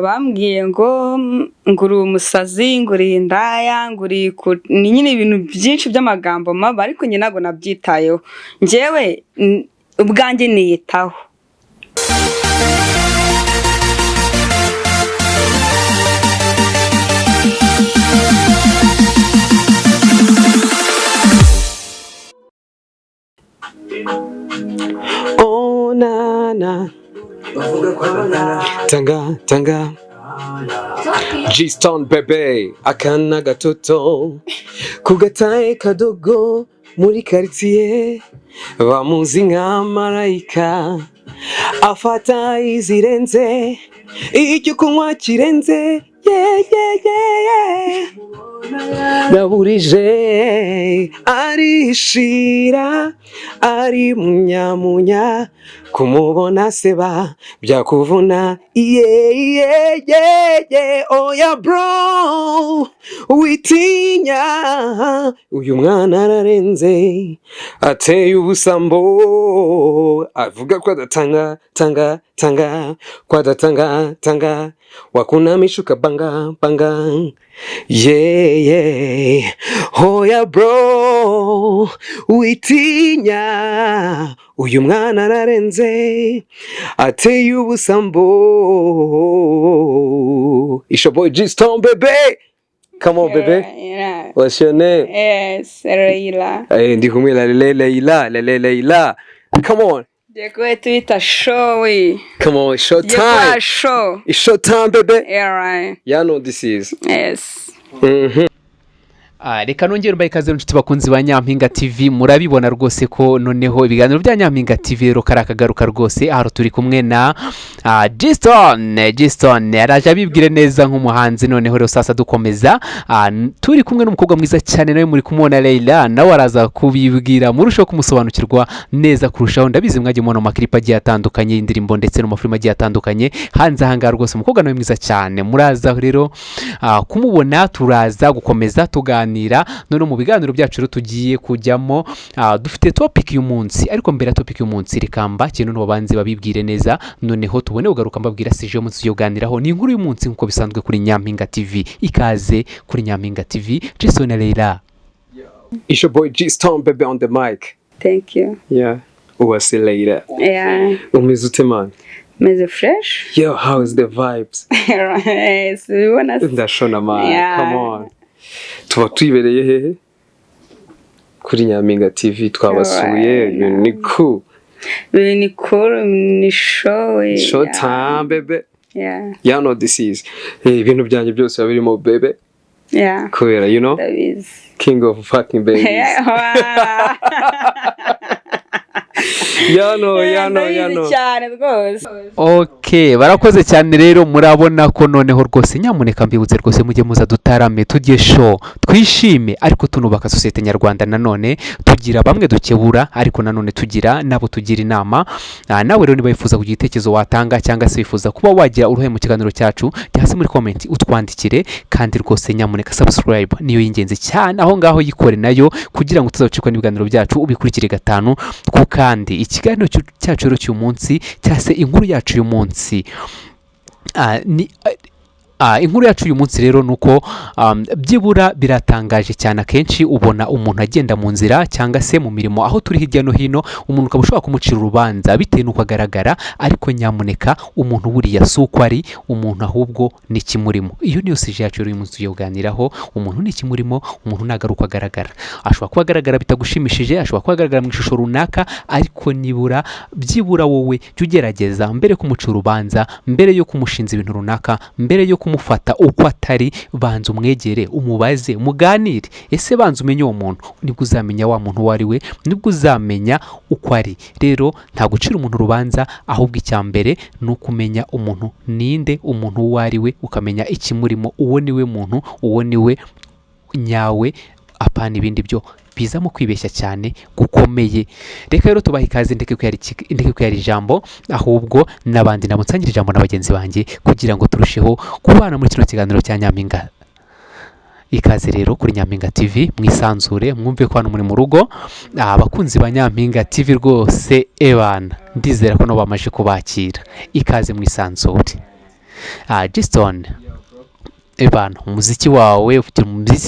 bambwiye ngo nguri umusazi, nguri indaya, ni nyine ibintu byinshi by'amagambo mabi, ariko njye ntabwo nabyitayeho. Njyewe ubwanjye niyitaho. Oh nana tanga G-Stone bebe akana gatoto kugataye kadogo muri quartier bamuzi nka marayika afata izirenze icyo kunywa kirenze naburije arishira ari munyamunya kumubona seba byakuvuna oya bro witinya uyu mwana ararenze ateye ubusambo avuga ko adatanga ko adatanga wakunamisha ukabanga oya bro witinya uyu mwana ararenze ateye ubusambo. It's your boy G-Stone baby. Come on baby. Yeah. What's your name? Yes, Leila. Ndi kumwe na Leila. Come on. Jekwe tuita show we. Come on, it's show time. Show. It's show time baby. Yeah, right. You know this is. Yes. Reka nongere mbaye ikaze inshuti bakunzi ba Nyampinga TV, murabibona rwose ko noneho ibiganiro bya Nyampinga TV rero karakagaruka rwose. Aho turi kumwe na G-Stone araje abibwire neza nk'umuhanzi. Noneho rero sasa dukomeza, turi kumwe n'umukobwa mwiza cyane nawe muri kumubona Leila, nawe araza kubibwira murushaho kumusobanukirwa neza kurushaho. Ndabizi mwagiye mubona amaklip agiye atandukanye, indirimbo ndetse no mafilm agiye atandukanye hanze ahangaha rwose. Umukobwa nawe mwiza cyane, muraza rero kumubona. Turaza gukomeza tuganira none mu biganiro byacu rero tugiye kujyamo. Dufite topic y'umunsi, ariko mbere topic y'umunsi rikamba kintu n'abanzi babibwire neza, noneho tubone ugaruka mbabwira sije y'umunsi yo ganiraho. Ni inkuru y'umunsi nkuko bisanzwe kuri Nyampinga TV. Ikaze kuri Nyampinga TV. G-Stone na Leila. It's your boy G-Stone baby on the mic. Thank you. Yeah. Uwase Leila. Yeah. Umeze ute man? Meze fresh. Yo, how is the vibes? Yes, we wanna. Ndashona man. Yeah. Come on. Tuba twibereye hehe? Kuri Nyampinga TV twabasuye. Ni cool. Ni cool, ni show. Show time baby. Yeah. You know this is. Ibintu byanjye byose babirimo baby. Yeah. Kubera, you know? That is. King of fucking babies. Yeah. Yano. Cyane rwose. Okay, barakoze cyane rero. Murabona ko noneho rwose nyamuneka mbibutse rwose mujye muza dutarame, tujye show, twishime, ariko tunubaka societe nyarwanda. Nanone tugira bamwe dukebura, ariko nanone tugira nabo tugira inama. Nawe rero niba wifuza kugira igitekerezo watanga, cyangwa se wifuza kuba wagira uruhare mu kiganiro cyacu, cyangwa se muri comment utwandikire. Kandi rwose nyamuneka subscribe niyo y'ingenzi cyane aho ngaho, yikore nayo kugira ngo tuzacikwa n'ibiganiro byacu, ubikurikire gatanu ku kandi. Ikiganiro cyacu rero cy'umunsi cyangwa se inkuru yacu y'umunsi, inkuru yacu uyu munsi rero nuko byibura biratangaje cyane. Akenshi ubona umuntu agenda mu nzira cyangwa se mu mirimo aho turi hirya no hino, umuntu ukaba ushobora kumucira urubanza bitewe n'uko agaragara, ariko nyamuneka umuntu buriya si uko ari umuntu, ahubwo ni ikimurimo. Iyo niyo sije yacu uyu munsi tugiye kuganiraho. Umuntu ni ikimurimo, umuntu nagaruka agaragara. Ashobora kuba agaragara bitagushimishije, ashobora kuba agaragara mu ishusho runaka, ariko byibura wowe jya ugerageza mbere kumucira urubanza, mbere yo kumushinza ibintu runaka, mbere yo kumufata uko atari, banza umwegere, umubaze, muganire. Ese banza umenye uwo muntu, nibwo uzamenya wa muntu uwo ari we, nibwo uzamenya uko ari. Rero nta gucira umuntu urubanza, ahubwo icya mbere ni ukumenya umuntu ninde, umuntu uwo ari we, ukamenya ikimurimo. Uwo ni we muntu, uwo ni we nyawe, apana ibindi byo bizamo kwibeshya cyane gukomeye. Reka rero tubaha ikaze, ndeke kuyari ijambo, ahubwo nabandi nabo nsangira ijambo na bagenzi banjye kugira ngo turusheho kubana muri kino kiganiro cya Nyampinga. Ikaze rero kuri Nyampinga TV, mwisanzure, mwumve ko hano muri mu rugo. Abakunzi ba Nyampinga TV rwose ebana, ndizera ko no bamaje kubakira. Ikaze mwisanzure. Jason ebana umuziki wawe ufite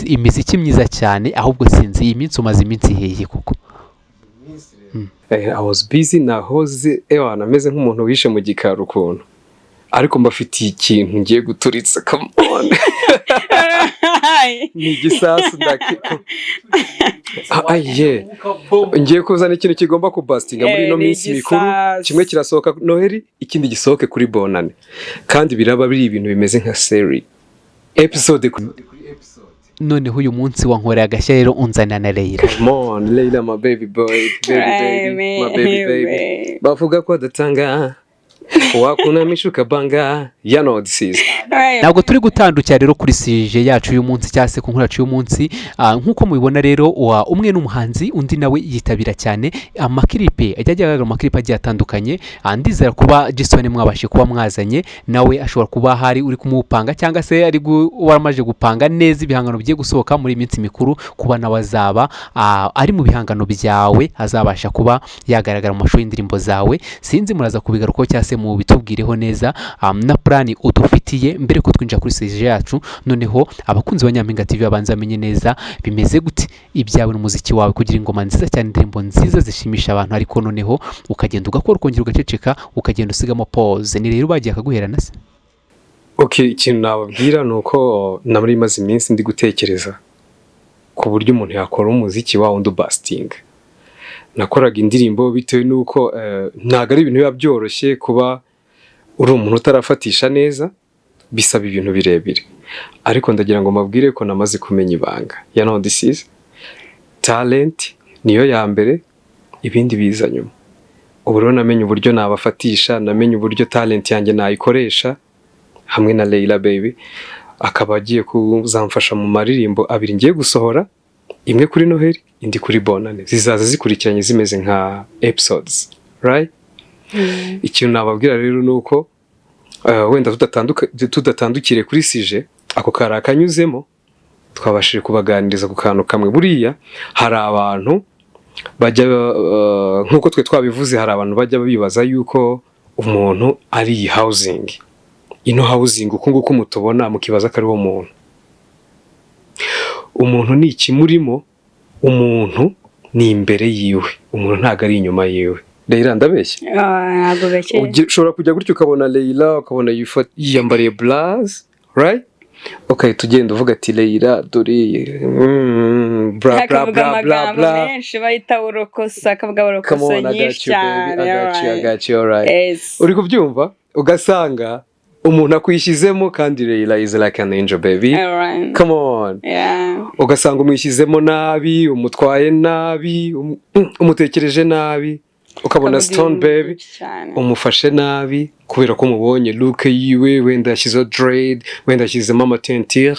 imiziki myiza cyane ahubwo sinzi iyi minsi umaze iminsi hehe kuko I was busy nahoze nameze nk'umuntu wishe mu gikari ukuntu ariko mbafitiye ikintu ngiye guturitsa come on ni igisasu ndakiko ngiye kuzana ikintu kigomba kubastinga muri ino minsi mikuru kimwe kirasohoka Noheli ikindi gisohoke kuri bonane kandi biraba biri ibintu bimeze nka series episode noneho uyu munsi wankoreye agashya rero unzana na Leila. Come on Leila my baby boy my baby bavuga ko adatanga wakunamisha ukabanga ya know this is ntabwo turi gutandukira rero kuri sije yacu uyu munsi cyangwa se ku nkuru yacu uyu munsi nk'uko mubibona rero umwe n'umuhanzi undi nawe yitabira cyane amakiripe ajya agaragara mu makiripe agiye atandukanye ndizera kuba Jason mwabashe kuba mwazanye nawe ashobora kuba hari uri kumupanga cyangwa se ari waramaje gupanga neza ibihangano bigiye gusohoka muri iminsi mikuru kuba nawe azaba ari mu bihangano byawe azabasha kuba yagaragara mu mashusho y'indirimbo zawe sinzi muraza kubigarukaho cyangwa se mu bitubwireho neza na plani udufitiye mbere ko twinjira kuri sije yacu noneho abakunzi ba Nyampinga TV abanza amenye neza bimeze gute ibyawe n'umuziki wawe kugira ingoma nziza cyane indirimbo nziza zishimisha abantu ariko noneho ukagenda ugakora ukongera ugaceceka ukagenda usigamo pause ni rero bagiye akaguherana se ikintu nababwira nuko namuri maze iminsi ndi gutekereza ku buryo umuntu yakora umuziki wa undi basting nakoraga indirimbo bitewe nuko ntago ari ibintu biba byoroshye kuba uri umuntu utarafatisha neza bisaba ibintu birebire ariko ndagira ngo mabwire ko namaze kumenya ibanga ya know this is talent niyo ya mbere ibindi biza nyuma ubu rero namenye uburyo nabafatisha namenye uburyo talent yanjye nayikoresha hamwe na Leila baby akaba agiye kuzamfasha mu maririmbo abiri ngiye gusohora imwe kuri Noheli indi kuri bonane zizaza zikurikiranye zimeze nka episodes right ikintu nababwira rero nuko wenda tudatandukire kuri sije ako karakanyuzemo twabashije kubaganiriza ku kantu kamwe buriya hari abantu bajya nkuko twe twabivuze hari abantu bajya bibaza yuko umuntu ari housing ino housing uko nguko mutubona mukibaza ko ari wo umuntu ni ikimurimo umuntu ni imbere yiwe umuntu ntago ari inyuma yiwe Leila ndabeshye ntabwo beshye ushobora kujya gutyo ukabona Leila ukabona yiyambariye blaze right tugenda uvuga ati Leila dore bla bla bla bla bla menshi bayita urokosa akavuga urokosa nyinshi cyane I got you right uri kubyumva ugasanga umuntu akwishyizemo kandi Leila is like an angel baby come on ugasanga umwishyizemo nabi umutwaye nabi umutekereje nabi ukabona Stone baby umufashe nabi kubera ko mubonye look yiwe wenda yashyizeho dread wenda yashyizemo amatentire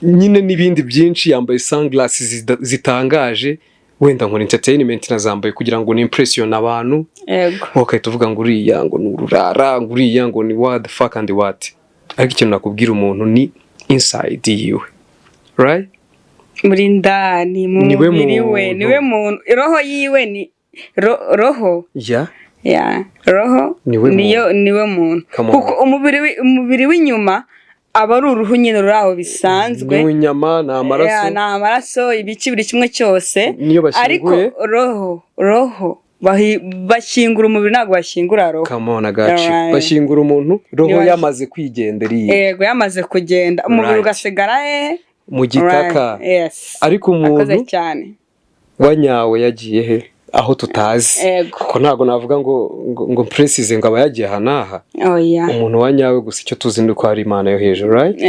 nyine n'ibindi byinshi yambaye sunglasses zitangaje wenda nkora entertainment nazambaye kugira ngo ni impression abantu tuvuga ngo uriya ngo nururara ngo uriya ngo ni what the fuck and what ariko ikintu nakubwira umuntu ni inside yiwe right muri ndani mu mubiri we niwe muntu roho yiwe ni roho roho niwe muntu kuko umubiri w'inyuma aba ari uruhu nyine ruraho bisanzwe n'inyama ni amaraso ibiki buri kimwe cyose ariko roho bashyingura umubiri ntabwo bashyingura roho come on agacu bashyingura umuntu roho yamaze kwigendera yego yamaze kugenda umubiri ugasigara mu gitaka ariko umuntu wanyawe yagiye he aho tutazi kuko ntago navuga ngo precise ngo aba yagiye hanaha umuntu wanyawe gusa icyo tuzi ni ko ari Imana yo hejuru right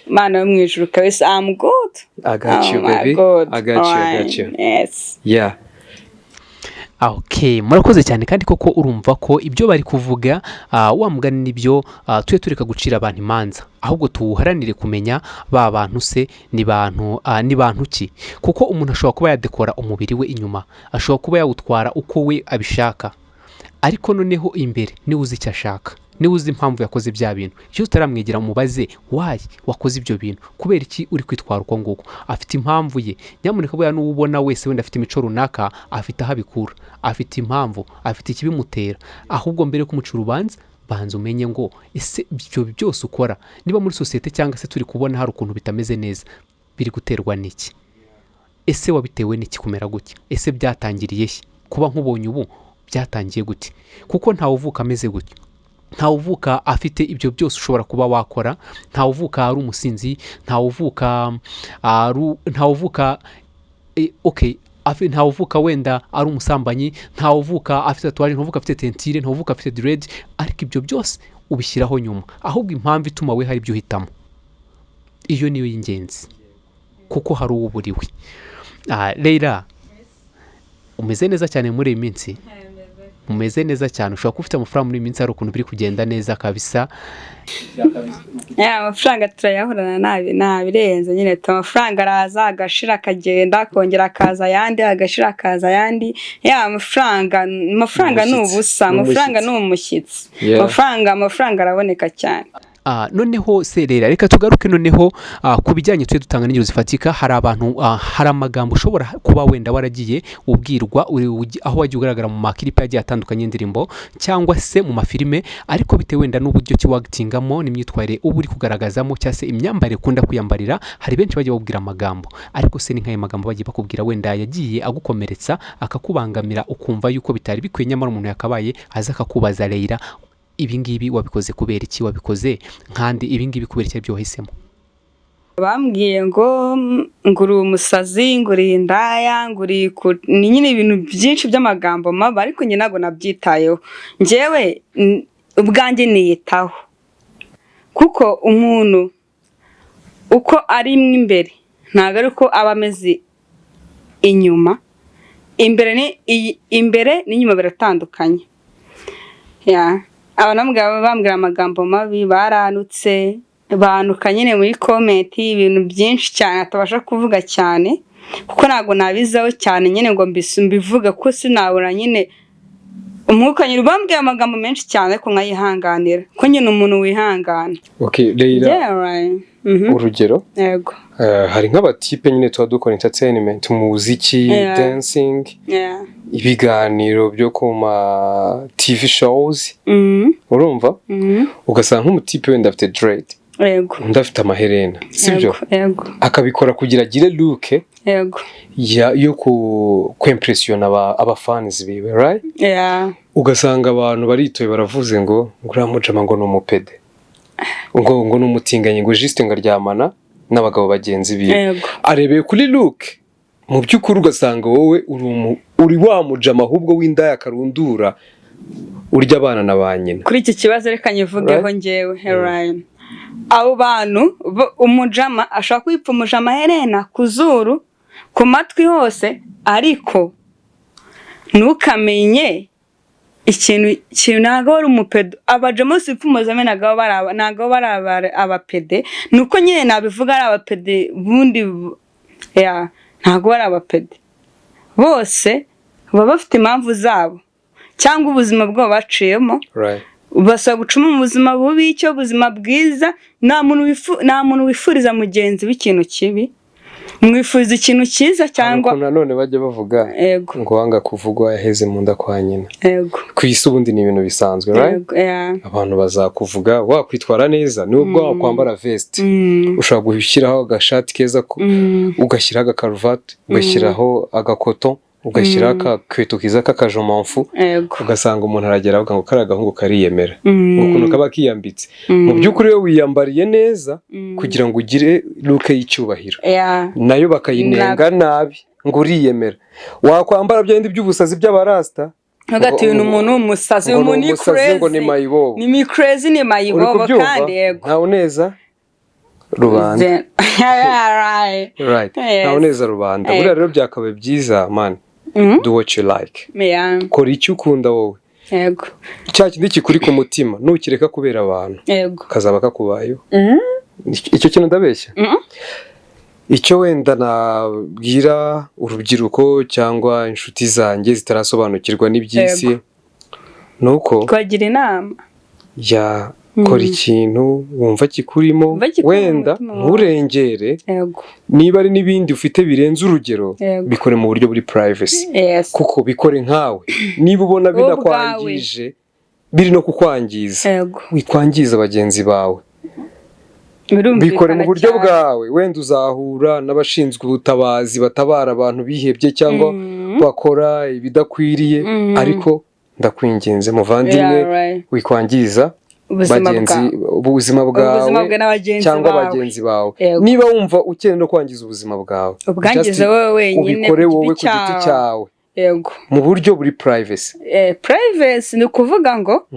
Imana yo mu ijuru kabisa I'm good I got you baby I got you yeah murakoze cyane kandi koko urumva ko ibyo bari kuvuga wa mugani nibyo tuye tureka gucira abantu imanza ahubwo tuharanire kumenya ba bantu se ni bantu ki kuko umuntu ashobora kuba yadekora umubiri we inyuma ashobora kuba yawutwara uko we abishaka ariko noneho imbere niwe uzi icyo ashaka niwe uzi impamvu yakoze bya bintu iyo utaramwegera umubaze why wakoze ibyo bintu kubera iki uri kwitwara uko nguko afite impamvu ye nyamuneka bwa n'ubona wese wenda afite imico runaka afite aho abikura afite impamvu afite ikibimutera ahubwo mbere kumuca urubanza banza umenye ngo ese ibyo byose ukora niba muri sosiyete cyangwa se turi kubona hari ukuntu bitameze neza biri guterwa n'iki, ese wabitewe n'iki kumera gutya, ese byatangiriye he, kuba nk'ubonye ubu byatangiye gute, kuko ntawe uvuka ameze gutya, ntawe uvuka afite ibyo byose ushobora kuba wakora, ntawe uvuka ari umusinzi, ntawe uvuka ntawe uvuka wenda ari umusambanyi, ntawe uvuka afite tatuwaje, ntawe uvuka afite tentire, ntawe uvuka afite diredi, ariko ibyo byose ubishyiraho nyuma, ahubwo impamvu ituma we hari ibyo uhitamo, iyo niyo y'ingenzi kuko hari uwo buriwe. Leila, umeze neza cyane muri iyi minsi, umeze neza cyane, ushobora kuba ufite amafaranga muri iyi minsi, hari ukuntu biri kugenda neza kabisa. Amafaranga turayahorana nabirenze nyine, amafaranga araza agashira akagenda akongera akaza ayandi, agashira akaza ayandi. Amafaranga ni ubusa, amafaranga ni umushyitsi, amafaranga araboneka cyane. Noneho se Leila, reka tugaruke noneho ku bijyanye tujye dutanga n'ingero zifatika. Hari abantu hari amagambo ushobora kuba wenda waragiye ubwirwa aho wagiye ugaragara mu makilipe yagiye atandukanye y'indirimbo cyangwa se mu mafilime, ariko bitewe wenda n'uburyo ki wagitingamo n'imyitwarire uba uri kugaragazamo cyangwa se imyambarire ukunda kwiyambarira, hari benshi bagiye babwira amagambo, ariko se ni nk'ayo magambo bagiye bakubwira wenda yagiye agukomeretsa akakubangamira ukumva yuko bitari bikwiye, nyamara umuntu yakabaye aza akakubaza Leila, ibingibi wabikoze kubera iki, wabikoze nkandi ibingibi kubera iki byo wahisemo? Bambwiye ngo nguri umusazi, nguri indaya, ni nyine ibintu byinshi by'amagambo mabi, ariko njye ntabwo nabyitayeho. Njyewe ubwanjye niyitaho, kuko umuntu uko ari mo imbere ntabwo ari uko aba ameze inyuma. Imbere n'inyuma biratandukanye. Bambwira amagambo mabi, baranutse, banuka nyine muri komenti ibintu byinshi cyane atabasha kuvuga cyane, kuko ntabwo nabizaho cyane nyine ngo mbivuga, kuko sinabura nyine umwuka nyine. Bambwira amagambo menshi cyane ariko nkayihanganira, ko nyine umuntu wihangana. Leila, urugero, yego, hari nk'abatipe nyine tuba dukora entertainment, umuziki, dancing, ibiganiro byo ku ma TV shows, urumva, ugasanga nk'umutipe wenda afite dread, undi afite amaherena, sibyo, akabikora kugira agire look yo kwimpressiona abafans biwe, right? Ugasanga abantu baritoye baravuze ngo uramujama ngo n'umupede, ngo n'umutinganye, ngo juste ngaryamana n'abagabo bagenzi biwe, arebeye kuri look, mu by'ukuri ugasanga wowe uri wamujama ahubwo w'indaya karundura urya abana na ba nyina. Kuri iki kibazo reka nyivugeho njyewe, Ryan, abo bantu umujama ashaka kwipfumusha amaherena ku zuru, ku matwi hose, ariko ntukamenye ikintu ntabwo wari umupedo. Abajama bose bipfumuza ntabwo bari abapede, nuko nyine nabivuga ari abapede bundi, ntabwo bari abapede. Bose baba bafite impamvu zabo cyangwa ubuzima bwabo baciyemo, basaba gucuma mu buzima bubi icyo ubuzima bwiza. Nta muntu wifuriza mugenzi w'ikintu kibi, mwifuriza ikintu cyiza. Cyangwa nanone bajya bavuga ngo wanga kuvugwa yaheze mu nda kwa nyina. Ku isi ubundi ni ibintu bisanzwe, right? Abantu bazakuvuga, wakwitwara neza nubwo wakwambara vest, ushobora gushyiraho agashati keza, ugashyiraho agakaruvati, ugashyiraho agakoto, ugashyiraho akakweto kiza k'akajomanfu, ugasanga umuntu aragera avuga ngo kari agahungu kariyemera, ukuntu kaba kiyambitse. Mu by'ukuri we wiyambariye neza kugira ngo ugire look y'icyubahiro, nayo bakayinenga nabi ngo uriyemera. Wakwambara byindi by'ubusazi by'abarasta, hagati y'umuntu w'umusazi, umuntu ni crazy, ngo ni crazy, ni mayibobo, kandi ntawe neza rubanda. Ntawe neza rubanda. Buriya rero byakabaye byiza, man, do what you like. Kora icyo ukunda wowe, cya kindi kikuri ku mutima ntukireka kubera abantu, kazaba kakubayeho. Icyo kintu ndabeshya. Icyo wenda nabwira urubyiruko cyangwa inshuti zanjye zitarasobanukirwa n'iby'isi, nuko twagira inama kora ikintu wumva kikurimo, wenda nturengere. Niba ari n'ibindi ufite birenze urugero, bikore mu buryo buri privacy, kuko bikore nkawe. Niba ubona binakwangije, biri no kukwangiza. Yego. Wikwangiza bagenzi bawe, Birumvikana bikore mu buryo cyane. bwawe. Wenda uzahura n'abashinzwe ubutabazi batabara abantu bihebye cyangwa bakora ibidakwiriye, ariko ndakwinginze muvandimwe, Yeah, right. wikwangiza Ubuzima ubuzima bwawe cyangwa bagenzi bawe. Yego. Niba wumva ukeneye no kwangiza ubuzima bwawe, ubwangiza wowe wenyine ubikore wowe ku giti cyawe. Yego. Mu buryo buri privacy. Privacy ni ukuvuga ngo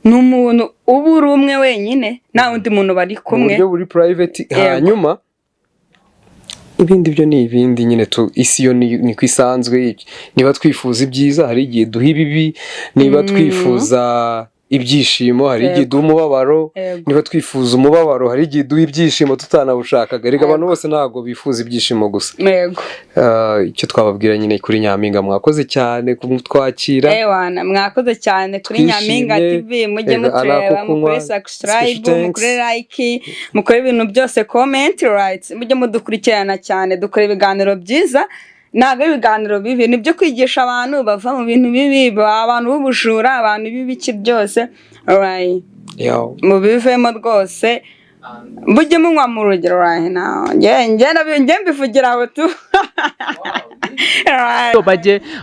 ni umuntu uba uri umwe wenyine nta wundi muntu bari kumwe. Mu buryo buri private. Hanyuma ibindi byo ni ibindi nyine isi yo ni kwisanzwe. Niba twifuza ibyiza hari igihe duha ibibi, niba twifuza ibyishimo hari igihe duha umubabaro, niba twifuza umubabaro hari igihe duha ibyishimo tutanabushakaga. Reka abantu bose ntabwo bifuza ibyishimo gusa. Yego. Icyo twababwira nyine kuri Nyampinga, mwakoze cyane kumutwakira. Ewana mwakoze cyane kuri Nyampinga TV. Mujye mutureba, mukore subscribe, mukore like, mukore ibintu byose, comment, right. Mujye mudukurikirana cyane, dukora ibiganiro byiza. Ntabwo ibiganiro bibi, nibyo kwigisha abantu bava mu bintu bibi, abantu b'ubujura, abantu b'ibiki byose. Alright. Mubivemo rwose. Mujye munywa mu rugero right now. Njye mbivugira aho tu.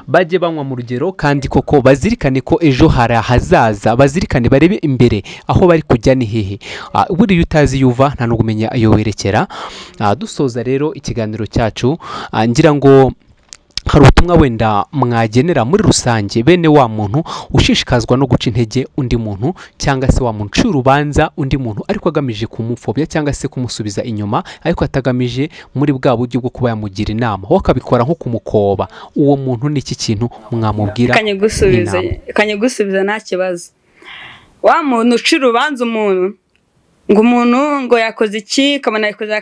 Bajye banywa mu rugero, kandi koko bazirikane ko ejo hari ahazaza, bazirikane barebe imbere aho bari kujya ni hehe. Buriya utazi yuva nta nubwo umenya iyo werekera. Dusoza rero ikiganiro cyacu, ngira ngo hari ubutumwa wenda mwagenera muri rusange bene wa muntu ushishikazwa no guca intege undi muntu, cyangwa se wa muntu uciye urubanza undi muntu ariko agamije kumupfobya cyangwa se kumusubiza inyuma, ariko atagamije muri bwa buryo bwo kuba yamugira inama, wowe akabikora nko kumukoba. Uwo muntu ni iki kintu mwamubwira? Kanyigusubiza nta kibazo. Wa muntu uciye urubanza umuntu ngo umuntu ngo yakoze iki, kabona yakoze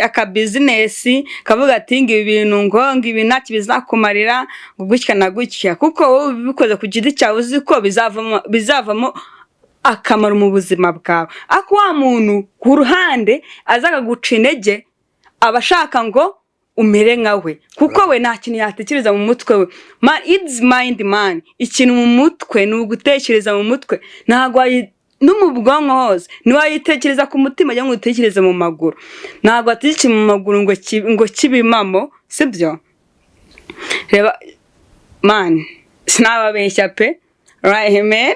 akabizinesi, kavuga ati ngo ibi bintu ngo ibi ntacyo bizakumarira, ngo gutya na gutya, kuko wowe ubikoze ku giti cyawe uzi ko bizavamo akamaro mu buzima bwawe. Ako wa muntu ku ruhande azaga guca intege, aba ashaka ngo umere nka we, kuko we nta kintu yatekereza mu mutwe we. It's mind man. Ikintu mu mutwe ni ugutekereza mu mutwe, ntabwo no mu bwonko hose. Niwayitekereza ku mutima cyangwa utekereze mu maguru, ntabwo atiki mu maguru ngo kibimamo, sibyo? Reba man, sinababeshya pe, right man.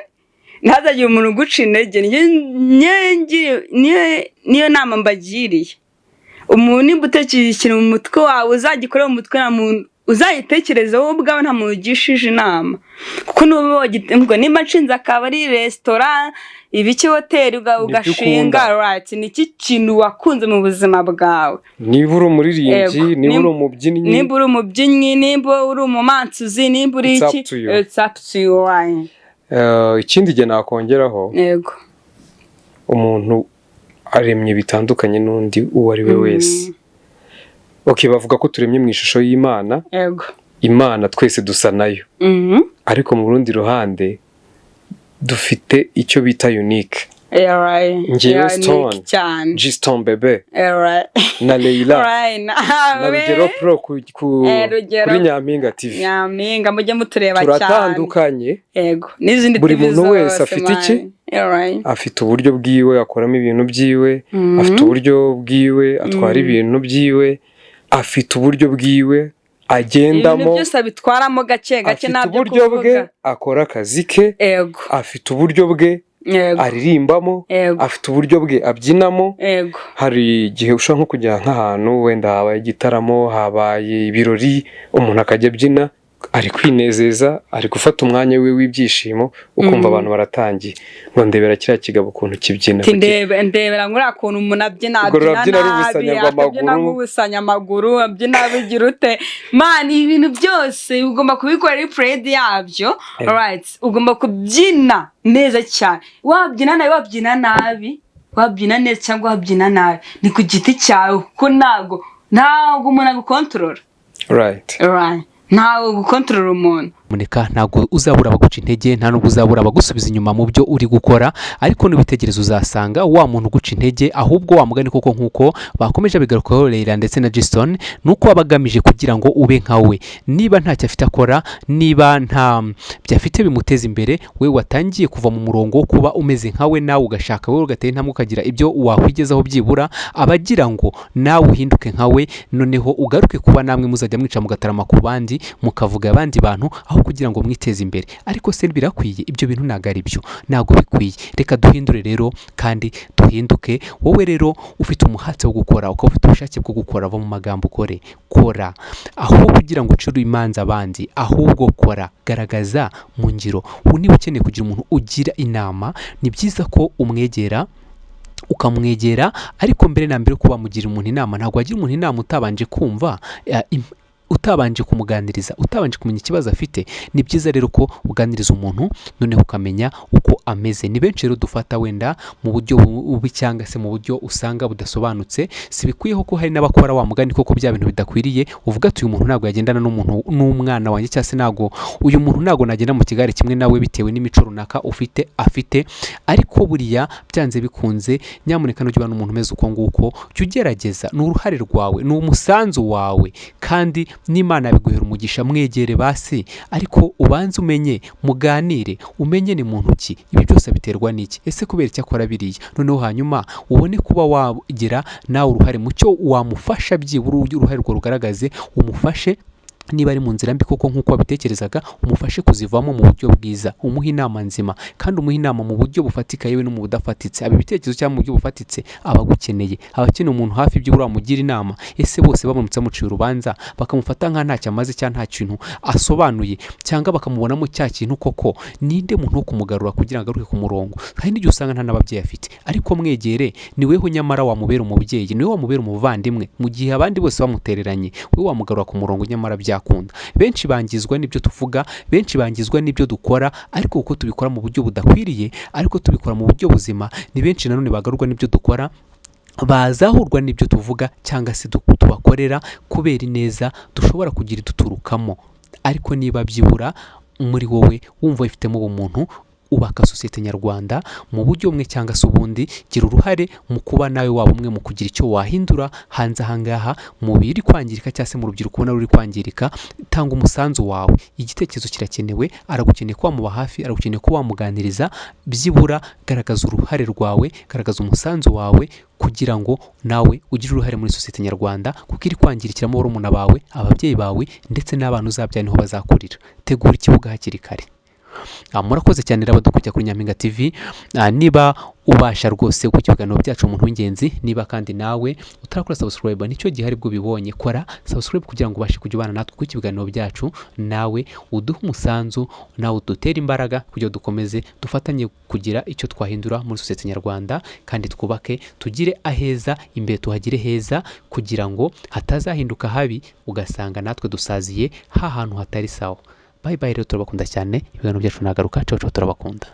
Ntazagira umuntu guca intege. Niyo nama mbagiriye. Umuntu nimba utekereza ikintu mu mutwe wawe, uzagikora mu mutwe, nta muntu uzayitekereza wowe ubwawe, nta muntu ugishije inama. Kuko ngo nimba nshinze akabari, restaurant, ibiki hoteli ugashinga, right, ni iki kintu wakunze mu buzima bwawe. Niba uri umuririmbyi, niba uri umubyinnyi, niba uri umumansuzi, niba uri iki, it's up to you, right. Ikindi gihe nakongeraho, yego, umuntu aremye bitandukanye n'undi uwo ari we wese. Bavuga ko turemye mu ishusho y'Imana. Yego. Imana twese dusa nayo. Ariko mu rundi ruhande dufite icyo bita unique. Ngewe Stone, G-Stone bebe, na Leila, na Rugero Pro kuri Nyampinga TV. Nyampinga mujye mutureba cyane. Turatandukanye. Yego. N'izindi buri muntu wese afite iki? Afite uburyo bwiwe akoramo ibintu byiwe, afite uburyo bwiwe atwara ibintu byiwe, afite uburyo bwiwe agendamo, ibintu byose abitwaramo gake gake, nabyo kuvuga. Afite uburyo bwe akora akazi ke. Yego. Afite uburyo bwe aririmbamo. Afite uburyo bwe abyinamo. Hari igihe ushobora nko kujya nk'ahantu wenda habaye igitaramo, habaye ibirori, umuntu akajya abyina, ari kwinezeza, ari gufata umwanya we w'ibyishimo, ukumva abantu baratangiye ngo ndebera kiriya kigabo ukuntu kibyina. Ndebera ngura ukuntu umuntu abyina nk'ubusanya amaguru, abyina bigira ute. Man, ibintu byose ugomba kubikorera pride yabyo. Alright, ugomba kubyina neza cyane. Wabyina nabi, wabyina neza cyangwa wabyina nabi, ni ku giti cyawe, kuko ntabwo umuntu agukontorora. Right. Ntawe gukontorora umuntu. muneka ntabwo uzabura abaguca intege, nta nubwo uzabura abagusubiza inyuma mu byo uri gukora, ariko nubitegereza uzasanga wa muntu uguca intege ahubwo wa mugani koko nk'uko bakomeje bigarukaho Leila ndetse na Jason, nuko abagamije kugira ngo ube nkawe. Niba ntacyo afite akora, niba nta byafite bimuteza imbere, we watangiye kuva mu murongo wo kuba umeze nkawe, nawe ugashaka we ugatera intambwe ukagira ibyo wakwigezaho byibura, abagira ngo nawe uhinduke nkawe, noneho ugaruke kuba namwe muzajya mwica mugatarama ku bandi mukavuga abandi bantu aho kugira ngo mwiteze imbere. Ariko se birakwiye? Ibyo bintu ntabwo ari byo, ntabwo bikwiye. Reka duhindure rero kandi duhinduke. Wowe rero ufite umuhate wo gukora, ukaba ufite ubushake bwo gukora, va mu magambo ukore, kora aho kugira ngo ucire imanza abandi, ahubwo kora, garagaza mu ngiro. Niba ukeneye kugira umuntu ugira inama, ni byiza ko umwegera ukamwegera, ariko mbere na mbere ko bamugira umuntu inama, ntabwo wagira umuntu inama utabanje kumva, utabanje kumuganiriza, utabanje kumenya ikibazo afite. Ni byiza rero ko uganiriza umuntu noneho ukamenya uko ameze. Ni benshi rero dufata wenda mu buryo bubi cyangwa se mu buryo usanga budasobanutse, si bikwiyeho ko hari n'abakora wa mugani koko bya bintu bidakwiriye, uvuga ati uyu muntu ntabwo yagendana n'umuntu n'umwana wanjye, cyangwa se ntabwo uyu muntu ntabwo nagenda mu kigare kimwe nawe bitewe n'imico runaka afite. Ariko buriya byanze bikunze, nyamuneka nujya n'umuntu umeze uko nguko, jya ugerageza, ni uruhare rwawe, ni umusanzu wawe, kandi n'Imana yabiguhera umugisha. Mwegere basi, ariko ubanze umenye, muganire, umenye ni muntu ki, ibi byose biterwa n'iki, ese kubera icyo akora biriya, noneho hanyuma ubone kuba wagira nawe uruhare mu cyo wamufasha, byibura uruhare rwo rugaragaze, umufashe niba ari mu nzira mbi koko nk'uko wabitekerezaga, umufashe kuzivamo mu buryo bwiza, umuhe inama nzima, kandi umuhe inama mu buryo bufatika yewe no mu budafatitse. Aba ibitekerezo cyangwa mu buryo bufatitse aba agukeneye, aba akeneye umuntu hafi by'ubura wamugira inama. Ese bose baramutse bamuciye urubanza bakamufata nka ntacyo amaze cyangwa nta kintu asobanuye, cyangwa bakamubonamo cya kintu koko, ninde muntu wo kumugarura kugira ngo agaruke ku murongo? Hari n'igihe usanga nta n'ababyeyi afite, ariko mwegere, ni weho nyamara wamubera umubyeyi, ni we wamubera umuvandimwe, mu gihe abandi bose bamutereranye, we wamugarura ku murongo nyamara byakunda. Benshi bangizwa n'ibyo tuvuga, benshi bangizwa n'ibyo dukora, ariko uko tubikora mu buryo budakwiriye, ariko tubikora mu buryo buzima, ni benshi nanone bagarurwa n'ibyo dukora, bazahurwa n'ibyo tuvuga cyangwa se tubakorera, kubera ineza dushobora kugira iduturukamo. Ariko niba byibura muri wowe wumva wifitemo ubumuntu, ubaka sosiyete nyarwanda mu buryo bumwe cyangwa se ubundi, gira uruhare mu kuba nawe waba umwe mu kugira icyo wahindura hanze ahangaha mu biri kwangirika, cyangwa se mu rubyiruko ubona ruri kwangirika. Tanga umusanzu wawe, igitekerezo kirakenewe, aragukeneye ko wamuba hafi, aragukeneye ko wamuganiriza, byibura garagaza uruhare rwawe, garagaza umusanzu wawe, kugira ngo nawe ugire uruhare muri sosiyete nyarwanda, kuko iri kwangirikiramo barumuna bawe, ababyeyi bawe, ndetse n'abana uzabyara niho bazakurira. Tegura ikibuga hakiri kare. Murakoze cyane rero abadukurikira kuri Nyampinga TV. Niba ubasha rwose ku kiganiro byacu umuntu w'ingenzi, niba kandi nawe utarakora subscribe, nicyo gihe aribwo bibonye, kora subscribe kugira ngo ubashe kujya ubana natwe ku kiganiro byacu, nawe uduhe umusanzu, nawe udutere imbaraga kugira ngo dukomeze dufatanye kugira icyo twahindura muri sosiyete nyarwanda, kandi twubake, tugire aheza imbere, tuhagire heza, kugira ngo hatazahinduka habi ugasanga natwe dusaziye ha hantu hatari sawa. Bye bye rero, turabakunda cyane, ibiganiro byacu nagaruka, ciao ciao, turabakunda.